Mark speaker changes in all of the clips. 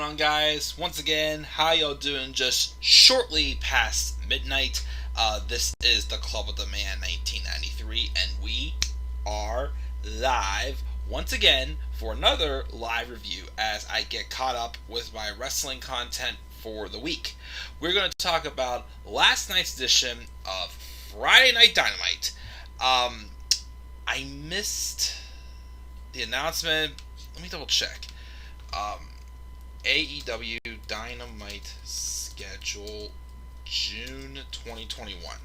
Speaker 1: on, guys? Once again, how y'all doing? Just shortly past midnight. This is the Club of the Man 1993, and we are live once again for another live review as I get caught up with my wrestling content for the week. We're going to talk about last night's edition of Friday Night Dynamite. I missed the announcement. Let me double check. AEW Dynamite schedule June 2021.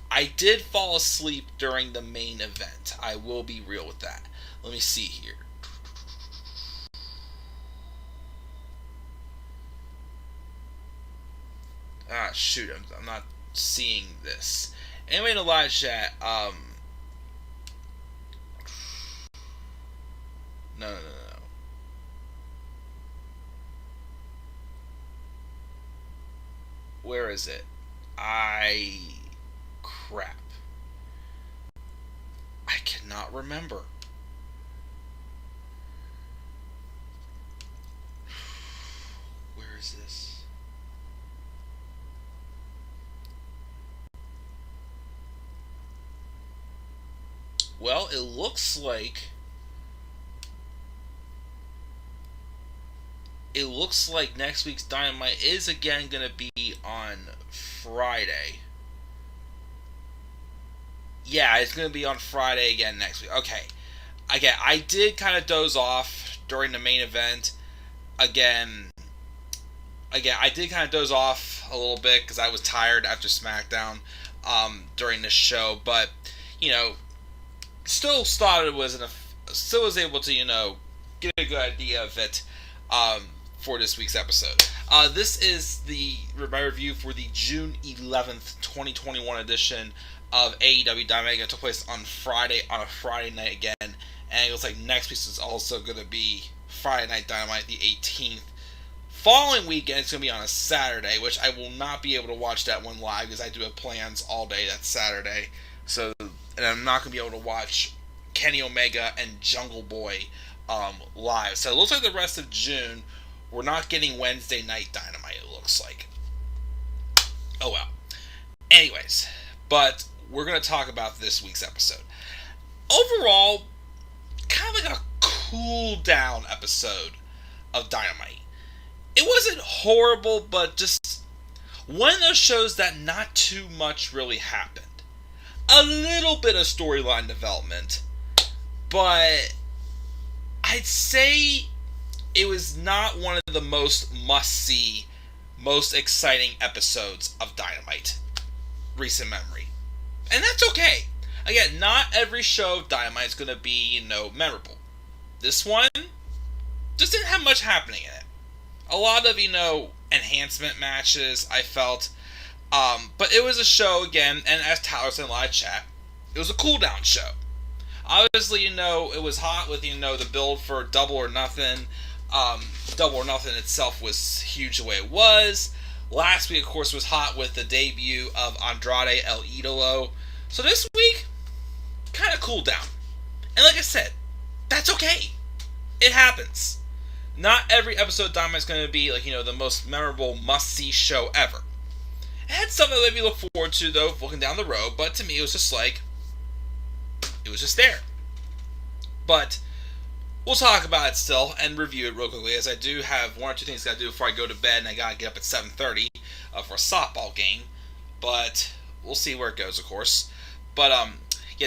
Speaker 1: I did fall asleep during the main event. I will be real with that. Let me see here. Shoot, I'm not seeing this. Anyway, in the live chat, no. Where is it? Crap. I cannot remember. Where is this? Well, it looks like next week's Dynamite is again going to be on Friday. Yeah, it's going to be on Friday again next week. Okay. Again, I did kind of doze off during the main event. Again, I did kind of doze off a little bit because I was tired after SmackDown during this show. But, still thought it was still was able to, get a good idea of it. For this week's episode. This is my review for the June 11th, 2021 edition of AEW Dynamite. It took place on a Friday night again, and it looks like next week is also going to be Friday Night Dynamite, the 18th. Following weekend, it's going to be on a Saturday, which I will not be able to watch that one live because I do have plans all day that Saturday. And I'm not going to be able to watch Kenny Omega and Jungle Boy live. So it looks like the rest of June, we're not getting Wednesday Night Dynamite, it looks like. Oh well. Anyways, but we're going to talk about this week's episode. Overall, kind of like a cool down episode of Dynamite. It wasn't horrible, but just one of those shows that not too much really happened. A little bit of storyline development, but I'd say it was not one of the most must-see, most exciting episodes of Dynamite recent memory. And that's okay. Again, not every show of Dynamite is going to be, memorable. This one just didn't have much happening in it. A lot of, enhancement matches, I felt. But it was a show, again, and as Tyler said in live chat, it was a cool-down show. Obviously, it was hot with, the build for Double or Nothing. Double or Nothing itself was huge the way it was. Last week, of course, was hot with the debut of Andrade El Idolo. So this week, kind of cooled down. And like I said, that's okay. It happens. Not every episode of Dynamite is going to be, the most memorable, must-see show ever. It had something that made me look forward to, though, looking down the road, but to me, it was just there. But we'll talk about it still and review it real quickly, as I do have one or two things I got to do before I go to bed, and I got to get up at 7:30 for a softball game. But we'll see where it goes, of course. But,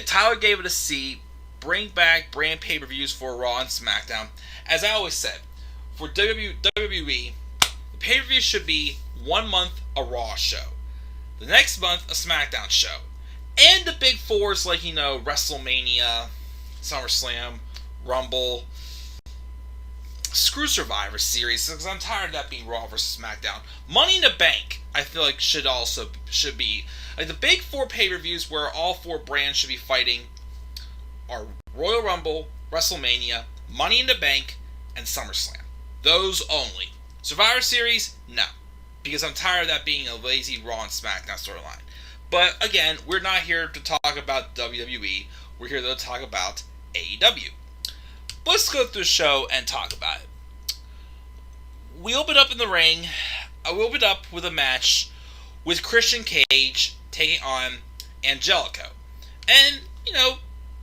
Speaker 1: Tyler gave it a C. Bring back brand pay-per-views for Raw and SmackDown. As I always said, for WWE, the pay-per-view should be 1 month a Raw show. The next month, a SmackDown show. And the big fours like, WrestleMania, SummerSlam, Rumble. Screw Survivor Series, because I'm tired of that being Raw versus SmackDown. Money in the Bank, I feel like should be the big four pay-per-views where all four brands should be fighting are Royal Rumble, WrestleMania, Money in the Bank, and SummerSlam. Those only. Survivor Series, no, because I'm tired of that being a lazy Raw and SmackDown storyline. But again, we're not here to talk about WWE. We're here to talk about AEW. Let's go through the show and talk about it. we opened up in the ring. We opened up with a match with Christian Cage taking on Angelico. And,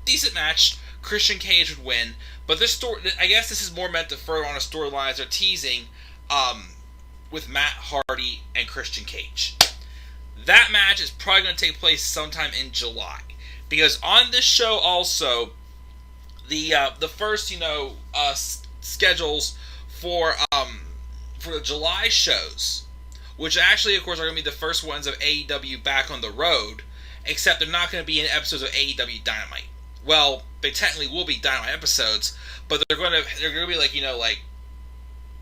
Speaker 1: decent match. Christian Cage would win. But this story, I guess this is more meant to further on a storyline they're teasing with Matt Hardy and Christian Cage. That match is probably going to take place sometime in July. Because on this show also, the first, schedules for the July shows, which actually, of course, are going to be the first ones of AEW back on the road, except they're not going to be in episodes of AEW Dynamite. Well, they technically will be Dynamite episodes, but they're going to be like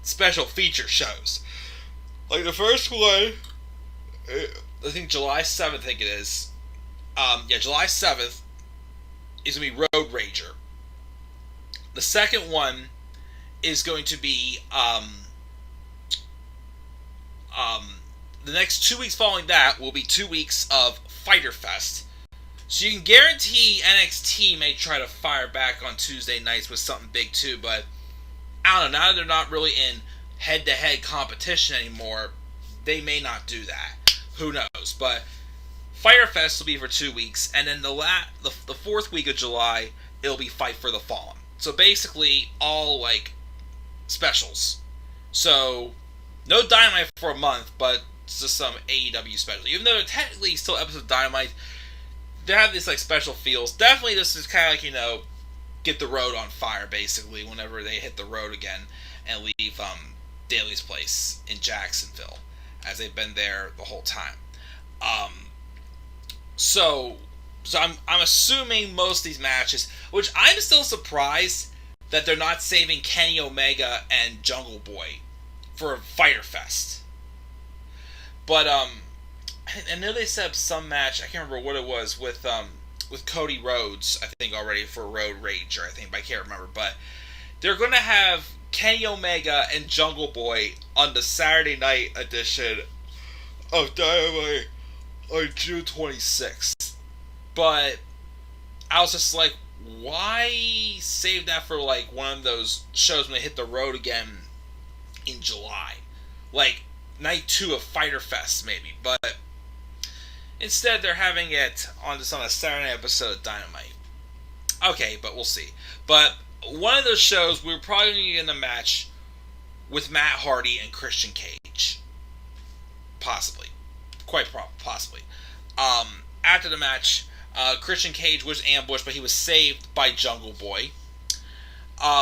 Speaker 1: special feature shows. Like the first one, I think July 7th, I think it is. July 7th is going to be Road Rager. The second one is going to be the next 2 weeks following that will be 2 weeks of Fyter Fest. So you can guarantee NXT may try to fire back on Tuesday nights with something big too, but I don't know, now that they're not really in head-to-head competition anymore, they may not do that. Who knows? But Fyter Fest will be for 2 weeks, and then the fourth week of July, it'll be Fight for the Fallen. So basically, all specials. So no Dynamite for a month, but just some AEW specials. Even though they're technically still episodes of Dynamite, they have these special feels. Definitely, this is kind of get the road on fire. Basically, whenever they hit the road again and leave Daly's place in Jacksonville, as they've been there the whole time. So I'm assuming most of these matches, which I'm still surprised that they're not saving Kenny Omega and Jungle Boy for Fyter Fest. But I know they set up some match. I can't remember what it was with Cody Rhodes. I think already for Road Rager. I think, but I can't remember. But they're going to have Kenny Omega and Jungle Boy on the Saturday night edition of Dynamite on June 26th. But I was just like, why save that for one of those shows when they hit the road again in July? Night 2 of Fyter Fest, maybe. But instead, they're having it on a Saturday episode of Dynamite. Okay, but we'll see. But one of those shows, we're probably going to get in a match with Matt Hardy and Christian Cage. Possibly. Quite possibly. After the match, Christian Cage was ambushed, but he was saved by Jungle Boy.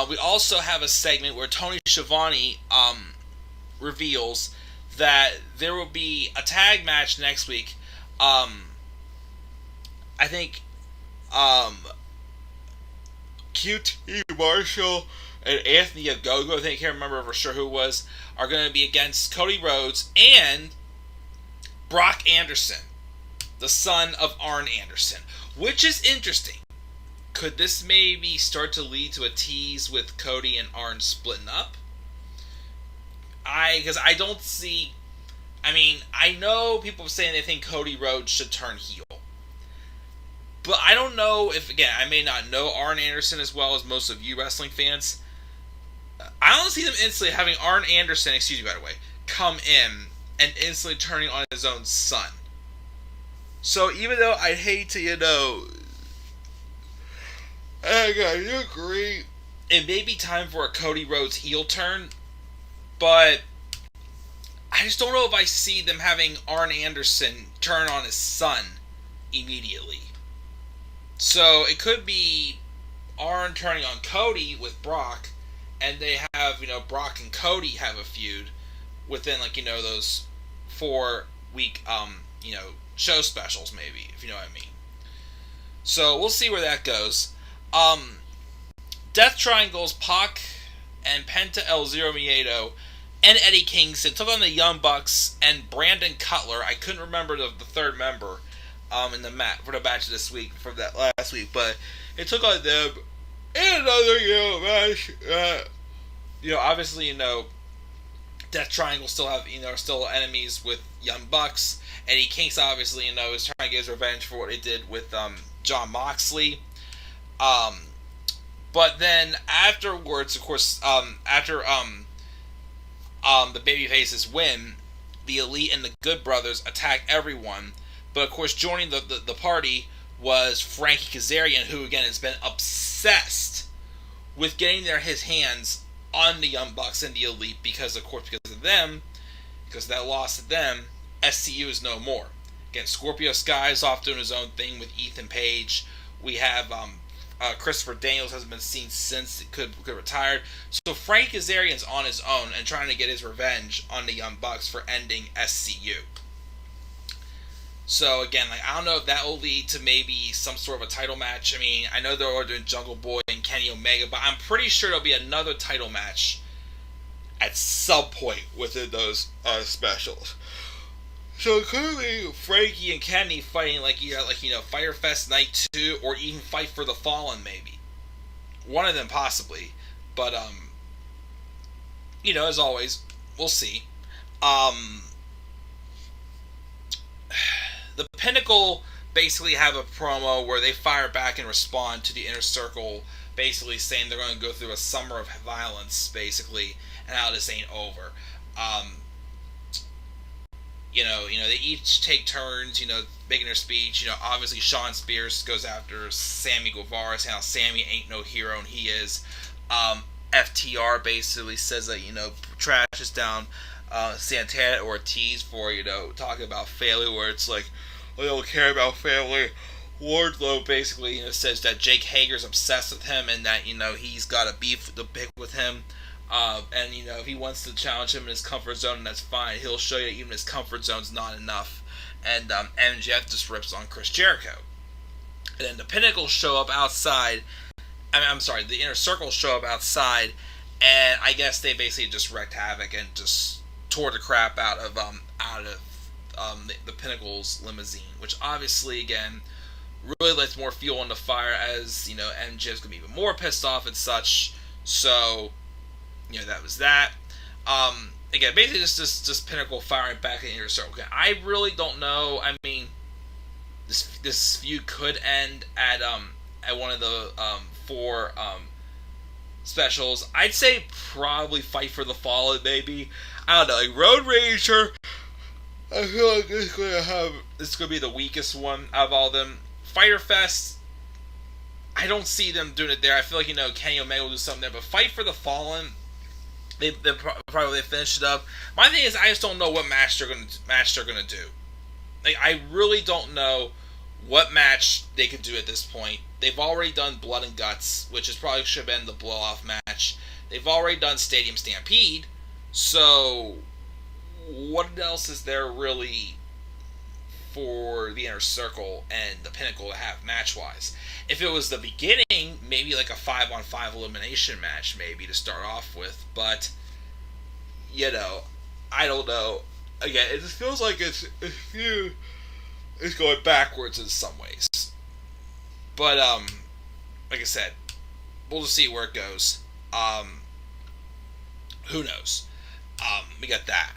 Speaker 1: We also have a segment where Tony Schiavone reveals that there will be a tag match next week. I think QT Marshall and Anthony Ogogo, I can't remember for sure who it was, are going to be against Cody Rhodes and Brock Anderson, the son of Arn Anderson, which is interesting. Could this maybe start to lead to a tease with Cody and Arn splitting up? Because I don't see... I know people are saying they think Cody Rhodes should turn heel. But I don't know if, again, I may not know Arn Anderson as well as most of you wrestling fans. I don't see them instantly having Arn Anderson, come in and instantly turning on his own son. So even though I'd hate to, I agree, it may be time for a Cody Rhodes heel turn, but I just don't know if I see them having Arn Anderson turn on his son immediately. So it could be Arn turning on Cody with Brock, and they have, Brock and Cody have a feud within, those 4-week, show specials, maybe, if you know what I mean. So we'll see where that goes. Death Triangles, Pac and Penta El Zero Miedo and Eddie Kingston took on the Young Bucks and Brandon Cutler. I couldn't remember the third member in the match for the match this week from that last week, but it took on them in another match. Obviously, Death Triangle still have still enemies with Young Bucks. Eddie Kingston obviously is trying to get his revenge for what he did with Jon Moxley. But then afterwards, of course, after The babyfaces win. The Elite and the Good Brothers attack everyone. But of course, joining the party was Frankie Kazarian, who again has been obsessed with getting his hands on the Young Bucks and the Elite because of them, because of that loss to them, SCU is no more. Again, Scorpio Sky is off doing his own thing with Ethan Page. We have Christopher Daniels hasn't been seen since he could retired. So Frank Kazarian's on his own and trying to get his revenge on the Young Bucks for ending SCU. So again, I don't know if that will lead to maybe some sort of a title match. I mean, I know they're ordering Jungle Boy and Kenny Omega, but I'm pretty sure there'll be another title match at some point within those specials. So clearly, Frankie and Kenny fighting Fyter Fest Night 2, or even Fight for the Fallen, maybe. One of them possibly, but as always, we'll see. The Pinnacle basically have a promo where they fire back and respond to the Inner Circle, basically saying they're going to go through a summer of violence, basically, and how this ain't over. They each take turns, making their speech. Obviously Sean Spears goes after Sammy Guevara, saying how Sammy ain't no hero and he is. FTR basically says that, trashes down Santana Ortiz for, talking about family, where it's like, I don't care about family. Wardlow basically, says that Jake Hager's obsessed with him and that, he's got a beef to pick with him. And, if he wants to challenge him in his comfort zone, that's fine. He'll show you that even his comfort zone's not enough. And MJF just rips on Chris Jericho. And then the Pinnacle show up outside. The Inner Circle show up outside. And I guess they basically just wreaked havoc and just tore the crap out of the Pinnacle's limousine. Which obviously, again, really lights more fuel on the fire as, MJF's going to be even more pissed off and such. So... that was that. Again, basically just Pinnacle firing back at the Inner Circle. Okay, I really don't know. I mean, this feud could end at one of the 4 specials. I'd say probably Fight for the Fallen, maybe. I don't know, like Road Rager. I feel like it's gonna be the weakest one out of all of them. Fyter Fest, I don't see them doing it there. I feel like Kenny Omega will do something there, but Fight for the Fallen. They probably finish it up. My thing is, I just don't know what match they're gonna do. Like, I really don't know what match they could do at this point. They've already done Blood and Guts, which is probably should have been the blow-off match. They've already done Stadium Stampede. So, what else is there really for the Inner Circle and the Pinnacle to have match-wise? If it was the beginning, maybe like a 5-on-5 elimination match, maybe to start off with. But I don't know. Again, it just feels like it's going backwards in some ways. But like I said, we'll just see where it goes. Who knows? We got that.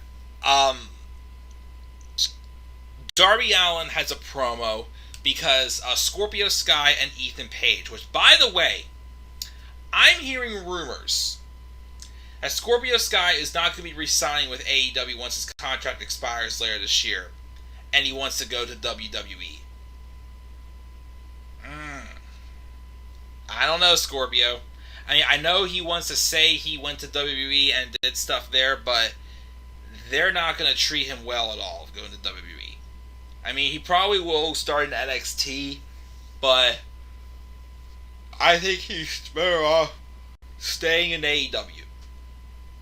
Speaker 1: Darby Allin has a promo because Scorpio Sky and Ethan Page, which, by the way, I'm hearing rumors that Scorpio Sky is not going to be re-signing with AEW once his contract expires later this year, and he wants to go to WWE. I don't know, Scorpio. I mean, I know he wants to say he went to WWE and did stuff there, but they're not going to treat him well at all going to WWE. I mean, he probably will start in NXT, but I think he's better off staying in AEW.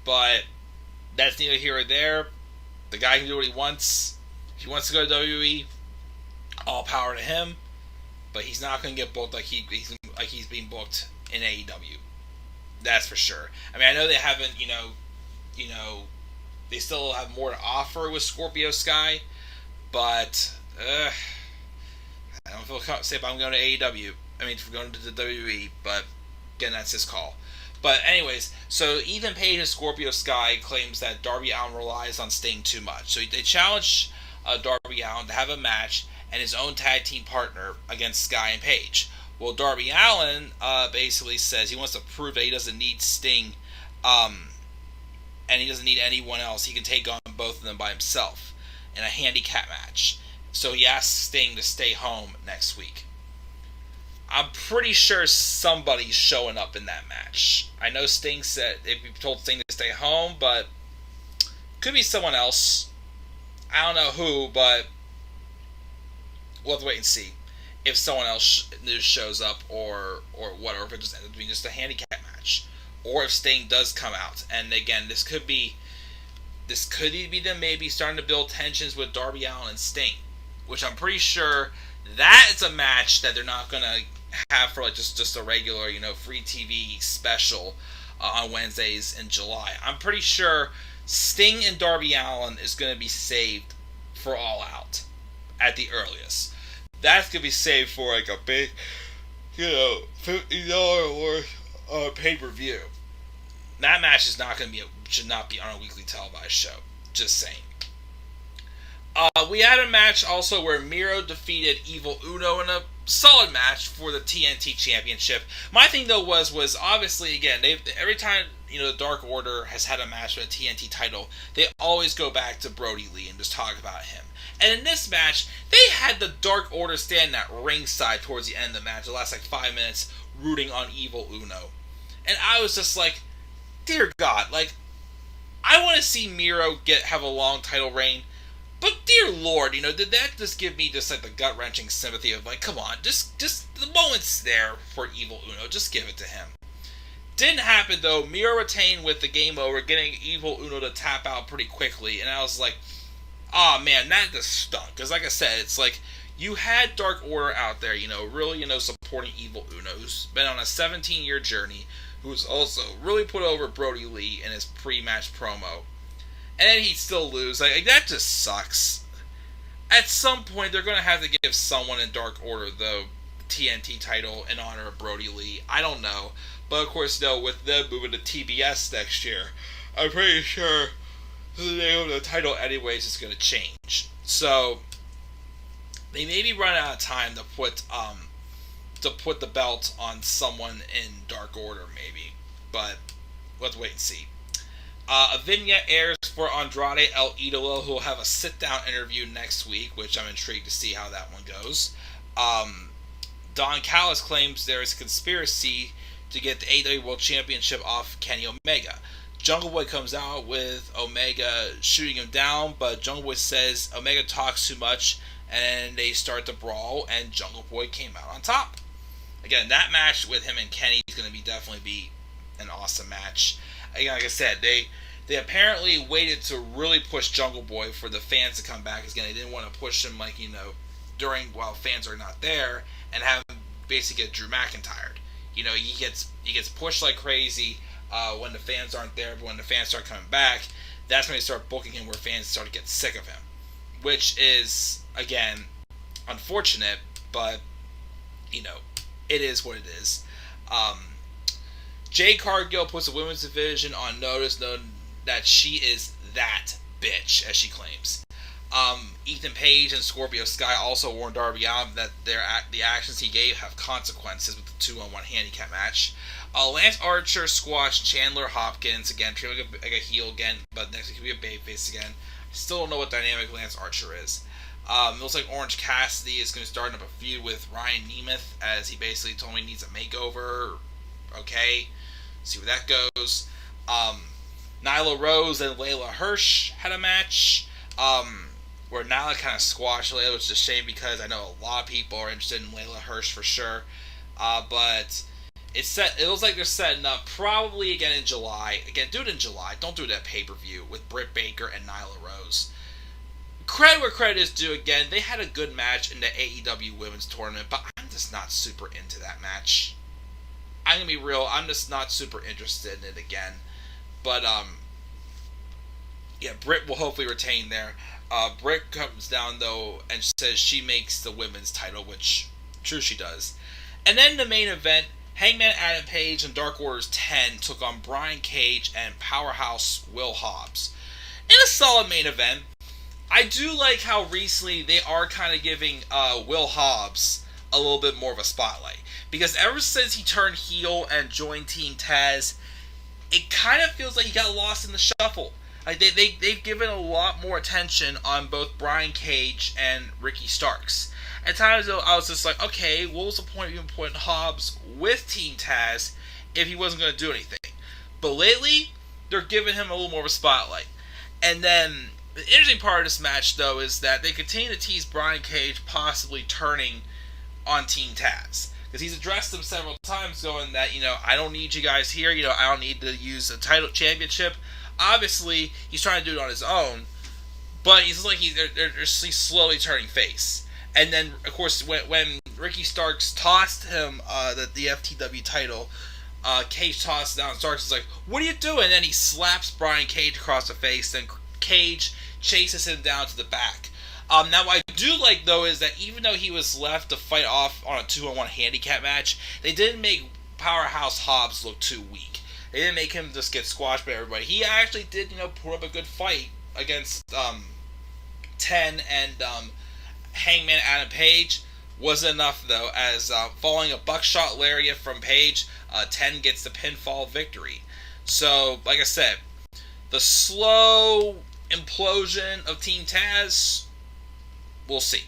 Speaker 1: But that's neither here or there. The guy can do what he wants. If he wants to go to WWE, all power to him. But he's not going to get booked like he's being booked in AEW. That's for sure. I mean, I know they haven't, they still have more to offer with Scorpio Sky, but I don't feel safe about going to AEW. I mean, for going to the WWE, but again, that's his call. But anyways, so Ethan Page and Scorpio Sky claims that Darby Allin relies on Sting too much. So they challenge Darby Allin to have a match and his own tag team partner against Sky and Page. Well, Darby Allin basically says he wants to prove that he doesn't need Sting and he doesn't need anyone else. He can take on both of them by himself in a handicap match. So he asks Sting to stay home next week. I'm pretty sure somebody's showing up in that match. I know Sting said they told Sting to stay home, but could be someone else. I don't know who, but we'll have to wait and see if someone else shows up or what, or if it just ends up being just a handicap match, or if Sting does come out. And again, this could be them maybe starting to build tensions with Darby Allin and Sting, which I'm pretty sure that is a match that they're not gonna have for like just a regular free TV special on Wednesdays in July. I'm pretty sure Sting and Darby Allin is gonna be saved for All Out at the earliest. That's gonna be saved for like a big, $50 worth pay-per-view. That match is not gonna should not be on a weekly televised show. Just saying. We had a match also where Miro defeated Evil Uno in a solid match for the TNT Championship. My thing though was obviously again every time the Dark Order has had a match with a TNT title, they always go back to Brody Lee and just talk about him. And in this match, they had the Dark Order stand at ringside towards the end of the match, the last like 5 minutes, rooting on Evil Uno. And I was just like, dear God, like I want to see Miro have a long title reign. But dear Lord, did that just give me just like the gut-wrenching sympathy of like, come on, just the moment's there for Evil Uno, just give it to him. Didn't happen though. Miro retained with the game over, getting Evil Uno to tap out pretty quickly, and I was like, oh man, that just stunk. Because like I said, it's like you had Dark Order out there, really, supporting Evil Uno, who's been on a 17-year journey, who's also really put over Brody Lee in his pre-match promo. And then he'd still lose. Like that just sucks. At some point, they're going to have to give someone in Dark Order the TNT title in honor of Brody Lee. I don't know. But of course, with them moving to TBS next year, I'm pretty sure the name of the title anyways is going to change. So, they maybe run out of time to put the belt on someone in Dark Order, maybe. But, let's wait and see. A vignette airs for Andrade El Idolo, who will have a sit-down interview next week, which I'm intrigued to see how that one goes. Don Callis claims there is a conspiracy to get the AEW World Championship off Kenny Omega. Jungle Boy comes out with Omega shooting him down, but Jungle Boy says Omega talks too much, and they start to brawl, and Jungle Boy came out on top. Again, that match with him and Kenny is going to definitely be an awesome match. Again, like I said, they apparently waited to really push Jungle Boy for the fans to come back. Because again, they didn't want to push him while fans are not there, and have him basically get Drew McIntyre. He gets pushed like crazy when the fans aren't there. But when the fans start coming back, that's when they start booking him where fans start to get sick of him, which is again unfortunate, but it is what it is. Jade Cargill puts the women's division on notice, knowing that she is that bitch, as she claims. Ethan Page and Scorpio Sky also warned Darby Allin that the actions he gave have consequences with the 2-on-1 handicap match. Lance Archer squashed Chandler Hopkins again, treating like a heel again, but next week could be a babyface again. Still don't know what dynamic Lance Archer is. It looks like Orange Cassidy is going to start up a feud with Ryan Nemeth, as he basically told me he needs a makeover. Okay, see where that goes. Nyla Rose and Layla Hirsch had a match where Nyla kind of squashed Layla, which is a shame because I know a lot of people are interested in Layla Hirsch for sure. But it looks like they're setting up probably again in July. Again, do it in July. Don't do it at pay-per-view with Britt Baker and Nyla Rose. Credit where credit is due. Again, they had a good match in the AEW Women's Tournament, but I'm just not super into that match. I'm gonna be real. I'm just not super interested in it again. But Britt will hopefully retain there. Britt comes down though and says she makes the women's title, which true she does. And then the main event, Hangman Adam Page and Dark Order's 10 took on Brian Cage and Powerhouse Will Hobbs in a solid main event. I do like how recently they are kind of giving Will Hobbs a little bit more of a spotlight. Because ever since he turned heel and joined Team Taz, it kind of feels like he got lost in the shuffle. Like they've given a lot more attention on both Brian Cage and Ricky Starks. At times, though, I was just like, okay, what was the point of even putting Hobbs with Team Taz if he wasn't going to do anything? But lately, they're giving him a little more of a spotlight. And then, the interesting part of this match, though, is that they continue to tease Brian Cage possibly turning on Team Taz. Because he's addressed them several times, going that, I don't need you guys here, I don't need to use a title championship. Obviously, he's trying to do it on his own, but he's like he's slowly turning face. And then, of course, when Ricky Starks tossed him the FTW title, Cage tossed down. Starks is like, "What are you doing?" And then he slaps Brian Cage across the face. Then Cage chases him down to the back. Now, what I do like, though, is that even though he was left to fight off on a 2-on-1 handicap match, they didn't make Powerhouse Hobbs look too weak. They didn't make him just get squashed by everybody. He actually did, put up a good fight against Ten and Hangman Adam Page. Wasn't enough, though, as following a buckshot lariat from Page, 10 gets the pinfall victory. So, like I said, the slow implosion of Team Taz, we'll see.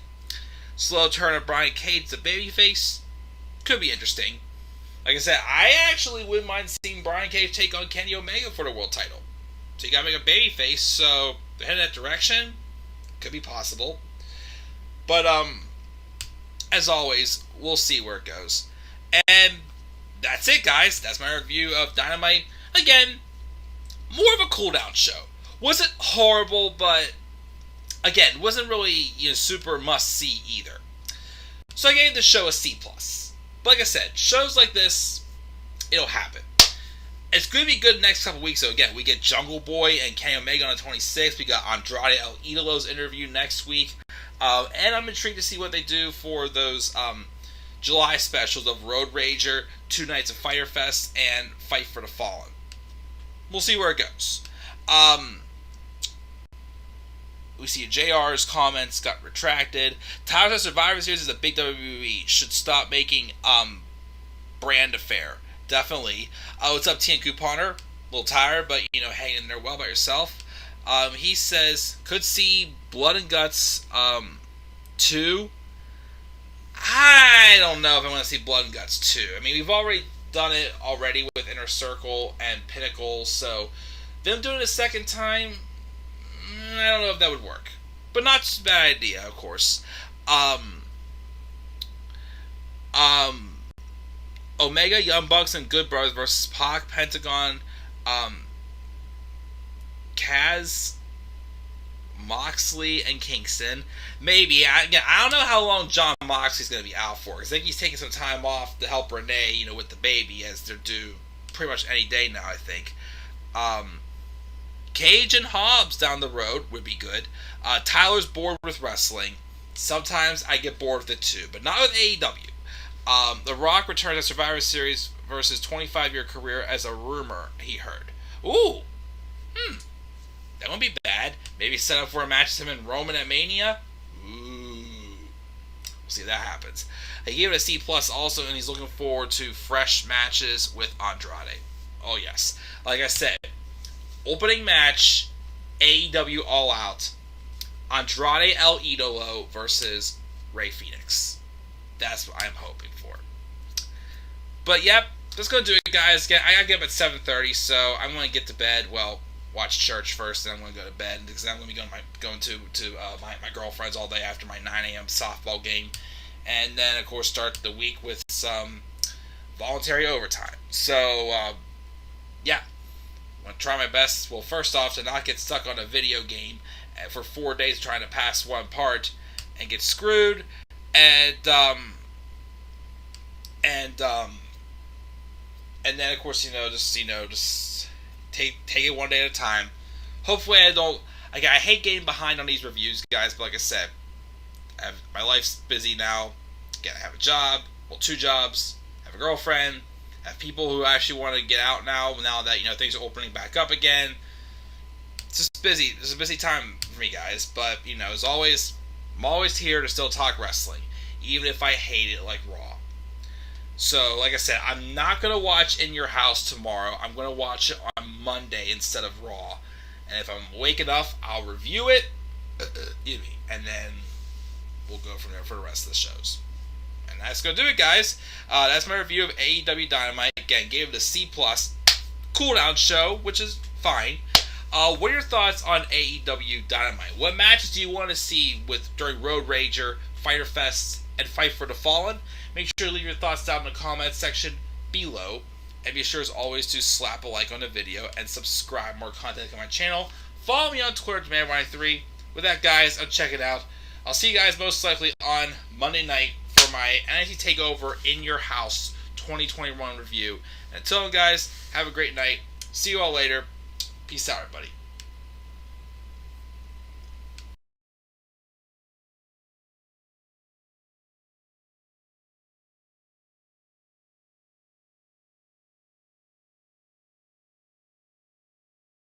Speaker 1: Slow turn of Brian Cage to babyface, could be interesting. Like I said, I actually wouldn't mind seeing Brian Cage take on Kenny Omega for the world title. So you gotta make a babyface, so they're heading that direction. Could be possible. But, as always, we'll see where it goes. And that's it, guys. That's my review of Dynamite. Again, more of a cool-down show. Wasn't horrible, but, again, wasn't really, super must-see either. So I gave the show a C+. But like I said, shows like this, it'll happen. It's going to be good next couple weeks. So again, we get Jungle Boy and Kenny Omega on the 26th. We got Andrade El Idolo's interview next week. And I'm intrigued to see what they do for those July specials of Road Rager, 2 nights of Fyter Fest, and Fight for the Fallen. We'll see where it goes. We see JR's comments got retracted. Tyler Survivor Series is a big WWE. Should stop making brand affair. Definitely. What's up, Tian Couponer? A little tired, but, hanging in there well by yourself. He says, could see Blood and Guts 2. I don't know if I want to see Blood and Guts 2. I mean, we've already done it already with Inner Circle and Pinnacle, so them doing it a second time, I don't know if that would work. But not a bad idea, of course. Omega, Young Bucks, and Good Brothers versus Pac, Pentagon, Kaz, Moxley, and Kingston. Maybe. I don't know how long John Moxley's going to be out for. Because I think he's taking some time off to help Renee, with the baby, as they're due pretty much any day now, I think. Cage and Hobbs down the road would be good. Tyler's bored with wrestling. Sometimes I get bored with it too, but not with AEW. The Rock returns at Survivor Series versus 25-year career as a rumor, he heard. Ooh. That won't be bad. Maybe set up for a match with him and Roman at Mania. Ooh. We'll see if that happens. He gave it a C+ also, and he's looking forward to fresh matches with Andrade. Oh, yes. Like I said, opening match, AEW All Out. Andrade El Idolo versus Rey Fenix. That's what I'm hoping for. But, yep, that's going to do it, guys. I got to get up at 7:30, so I'm going to get to bed. Well, watch church first, and I'm going to go to bed, because I'm going to be going to my girlfriend's all day after my 9 a.m. softball game. And then, of course, start the week with some voluntary overtime. So, yeah. I'm going to try my best, well, first off, to not get stuck on a video game for 4 days trying to pass one part and get screwed. And then, of course, just take it one day at a time. Hopefully I don't... I hate getting behind on these reviews, guys, but like I said, my life's busy now. Again, I have a job, well, 2 jobs, I have a girlfriend, I have people who actually want to get out now that, things are opening back up again. It's just busy. It's a busy time for me, guys, but, as always, I'm always here to still talk wrestling, even if I hate it like Raw. So, like I said, I'm not going to watch In Your House tomorrow. I'm going to watch it on Monday instead of Raw. And if I'm awake enough, I'll review it. And then we'll go from there for the rest of the shows. And that's going to do it, guys. That's my review of AEW Dynamite. Again, gave it a C+. Cooldown show, which is fine. What are your thoughts on AEW Dynamite? What matches do you want to see during Road Rager, Fyter Fest, and Fight for the Fallen? Make sure to leave your thoughts down in the comments section below. And be sure as always to slap a like on the video and subscribe. More content on my channel. Follow me on Twitter, DemandRyan3. With that, guys, I'm checking out. I'll see you guys most likely on Monday night for my NXT TakeOver In Your House 2021 review. And until then, guys, have a great night. See you all later. Peace out, everybody.